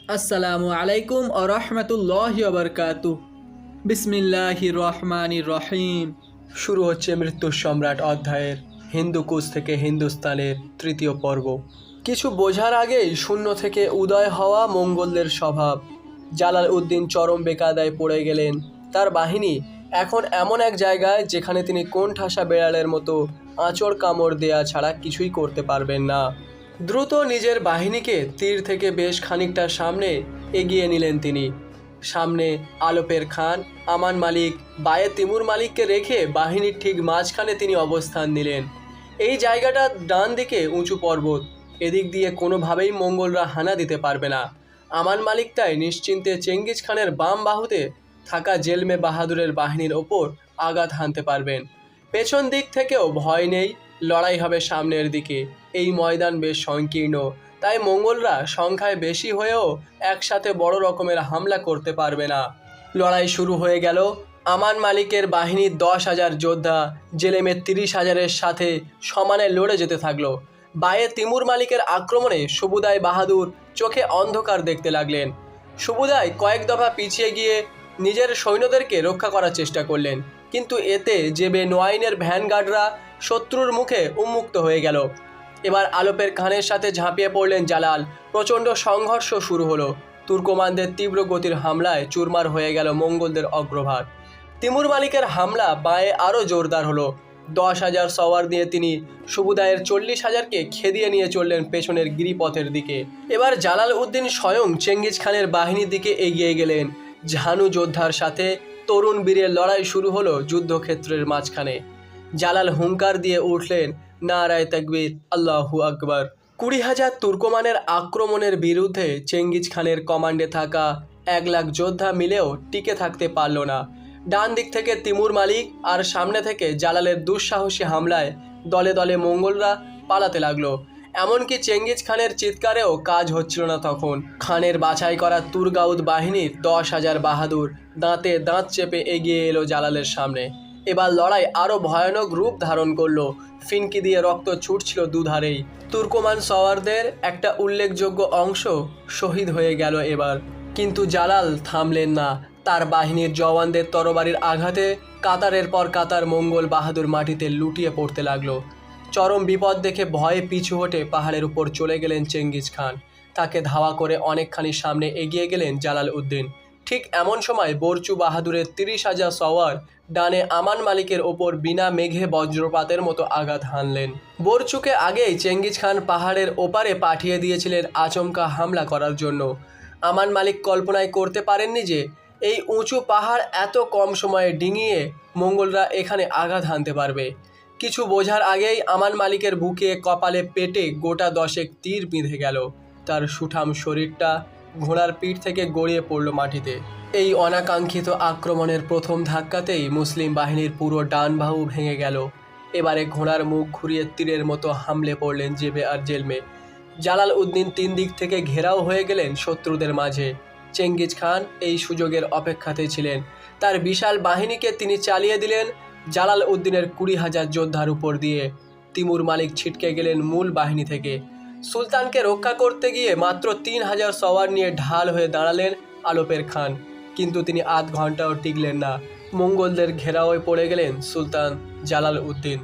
আসসালামু আলাইকুম ও রহমতুল্লাহি ওয়া বারাকাতুহু। বিসমিল্লাহির রহমানির রহিম। শুরু হচ্ছে মৃত্যুর সম্রাট অধ্যায়ের হিন্দুকুশ থেকে হিন্দুস্তানের তৃতীয় পর্ব। কিছু বোঝার আগেই শূন্য থেকে উদয় হওয়া মঙ্গলদের স্বভাব। জালাল উদ্দিন চরম বেকায়দায় পড়ে গেলেন। তার বাহিনী এখন এমন এক জায়গায় যেখানে তিনি কোণঠাসা বেড়ালের মতো আঁচড় কামড় দেয়া ছাড়া কিছুই করতে পারবেন না। দ্রুত নিজের বাহিনীকে তীর থেকে বেশ খানিকটা সামনে এগিয়ে নিলেন তিনি। সামনে আলপের খান, আমান মালিক, বায়ে তিমুর মালিককে রেখে বাহিনীর ঠিক মাঝখানে তিনি অবস্থান নিলেন। এই জায়গাটা ডান দিকে উঁচু পর্বত, এদিক দিয়ে কোনোভাবেই মঙ্গলরা হানা দিতে পারবে না। আমান মালিক তাই নিশ্চিন্তে চেঙ্গিজ খানের বাম বাহুতে থাকা জেলমে বাহাদুরের বাহিনীর ওপর আঘাত হানতে পারবেন। পেছন দিক থেকেও ভয় নেই, লড়াই হবে সামনের দিকে। এই ময়দান বেশ সংকীর্ণ, তাই মঙ্গলরা সংখ্যায় বেশি হয়েও একসাথে বড় রকমের হামলা করতে পারবে না। লড়াই শুরু হয়ে গেল। আমান মালিকের বাহিনীর 10,000 যোদ্ধা জেলেমের 30,000-এর সাথে সমানে লড়ে যেতে থাকলো। বায়ে তিমুর মালিকের আক্রমণে সুবুদাই বাহাদুর চোখে অন্ধকার দেখতে লাগলেন। সুবুদাই কয়েক দফা পিছিয়ে গিয়ে নিজের সৈন্যদেরকে রক্ষা করার চেষ্টা করলেন, কিন্তু এতে জেবে নোয়াইনের ভ্যানগার্ডরা শত্রুর মুখে উন্মুক্ত হয়ে গেল। এবার আলপের খানের সাথে ঝাঁপিয়ে পড়লেন জালাল। প্রচণ্ড সংঘর্ষ শুরু হলো। তুর্কমানদের তীব্র গতির হামলায় চুরমার হয়ে গেল মঙ্গলদের অগ্রভাগ। তিমুর মালিকের হামলা বাঁয়ে আরও জোরদার হলো। 10,000 সওয়ার দিয়ে তিনি সুবুদায়ের 40,000-কে খেদিয়ে নিয়ে চললেন পেছনের গিরিপথের দিকে। এবার জালাল উদ্দিন স্বয়ং চেঙ্গিজ খানের বাহিনীর দিকে এগিয়ে গেলেন। ঝানু যোদ্ধার সাথে তরুণ বীরের লড়াই শুরু হলো যুদ্ধক্ষেত্রের মাঝখানে। জালাল হুঙ্কার দিয়ে উঠলেন, নারায়ে তাকবীর, আল্লাহু আকবার। 20,000 তুর্কমানের আক্রমণের বিরুদ্ধে চেঙ্গিজ খানের কমান্ডে থাকা 1,00,000 যোদ্ধা মিলেও টিকে থাকতে পারল না। ডান দিক থেকে তিমুর মালিক আর সামনে থেকে জালালের দুঃসাহসী হামলায় দলে দলে মঙ্গলরা পালাতে লাগলো। এমনকি চেঙ্গিজ খানের চিৎকারেও কাজ হচ্ছিল না তখন। খানের বাছাই করা তুর্গাউদ বাহিনীর 10,000 বাহাদুর দাঁতে দাঁত চেপে এগিয়ে এলো জালালের সামনে। এবার লড়াই আরও ভয়ানক রূপ ধারণ করলো। ফিনকি দিয়ে রক্ত ছুটছিল দুধারেই। তুর্কমান সওয়ারদের একটা উল্লেখযোগ্য অংশ শহীদ হয়ে গেল এবার। কিন্তু জালাল থামলেন না। তার বাহিনীর জওয়ানদের তরবারির আঘাতে কাতারের পর কাতার মঙ্গল বাহাদুর মাটিতে লুটিয়ে পড়তে লাগলো। চরম বিপদ দেখে ভয়ে পিছু হটে পাহাড়ের উপর চলে গেলেন চেঙ্গিজ খান। তাকে ধাওয়া করে অনেকখানি সামনে এগিয়ে গেলেন জালাল উদ্দিন। ঠিক এমন সময় বরচু বাহাদুরের 30,000 সওয়ার ডানে আমান মালিকের ওপর বিনা মেঘে বজ্রপাতের মতো আঘাত হানলেন। বরচুকে আগেই চেঙ্গিজ খান পাহাড়ের ওপারে পাঠিয়ে দিয়েছিলেন আচমকা হামলা করার জন্য। আমান মালিক কল্পনাই করতে পারেননি যে এই উঁচু পাহাড় এত কম সময়ে ডিঙিয়ে মঙ্গলরা এখানে আঘাত হানতে পারবে। কিছু বোঝার আগেই আমান মালিকের বুকে, কপালে, পেটে গোটা 10 তীর বিঁধে গেল। তার সুঠাম শরীরটা ঘোড়ার পিঠ থেকে গড়িয়ে পড়ল মাটিতে। এই অনাকাঙ্ক্ষিত আক্রমণের প্রথম ধাক্কাতেই মুসলিম বাহিনীর পুরো ডান বাহু ভেঙে গেল। এবারে ঘোড়ার মুখ ঘুরিয়ে তীরের মতো হামলে পড়লেন জেবে আর জেলমে। জালাল উদ্দিন 3 দিক থেকে ঘেরাও হয়ে গেলেন শত্রুদের মাঝে। চেঙ্গিজ খান এই সুযোগের অপেক্ষাতেই ছিলেন। তার বিশাল বাহিনীকে তিনি চালিয়ে দিলেন জালাল উদ্দিনের 20,000 যোদ্ধার উপর দিয়ে। তিমুর মালিক ছিটকে গেলেন মূল বাহিনী থেকে। সুলতানকে রক্ষা করতে গিয়ে মাত্র 3,000 সওয়ার নিয়ে ঢাল হয়ে দাঁড়ালেন আলপের খান, কিন্তু তিনি আধ ঘন্টাও টিকলেন না। মঙ্গলদের ঘেরাওয়ে পড়ে গেলেন সুলতান জালাল উদ্দিন।